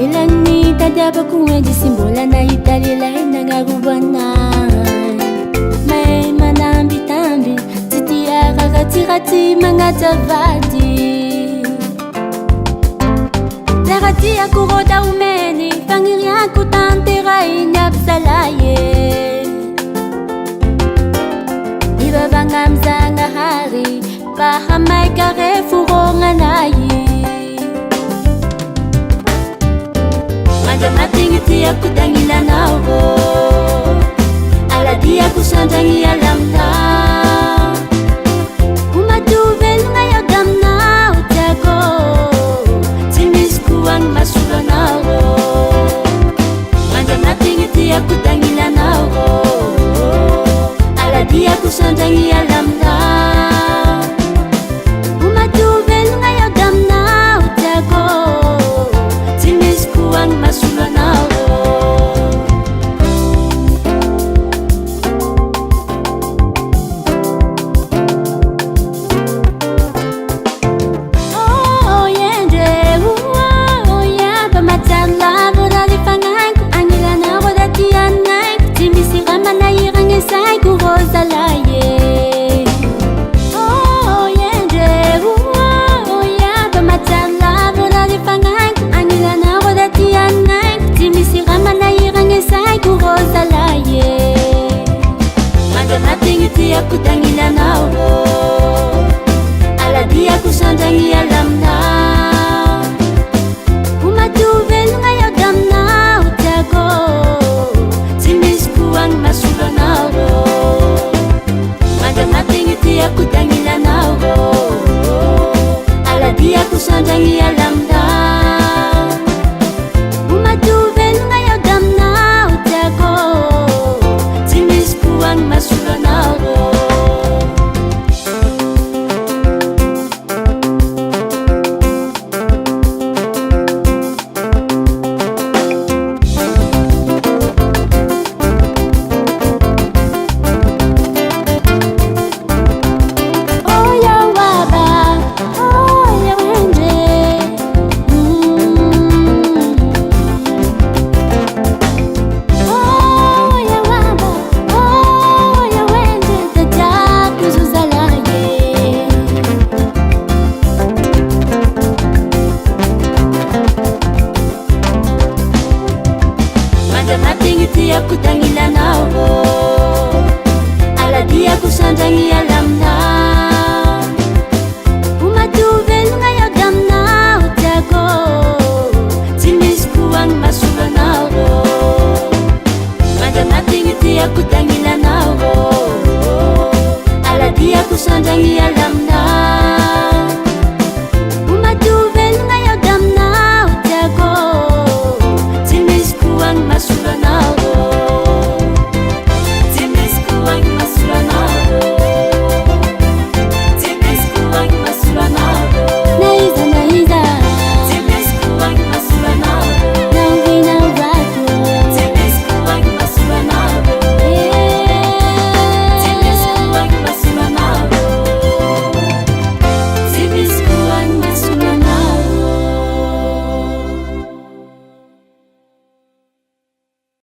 Ilang ni tadabako nga di simbola na italilay nangarubanan. May manambi-tambi titiya kakati-kati mga tavadi. Darati ako roda umeni pangirian ko tantera inyapsalaye. Ibabangam sa nga hari pahamay karefuro nga nayi. Mating iti aku dangilan ako aladi aku sandangi alam na umadubel ngayon dam na utago timis kuang masulan ako mating iti aku dangilan ako aladi aku sandangi alam na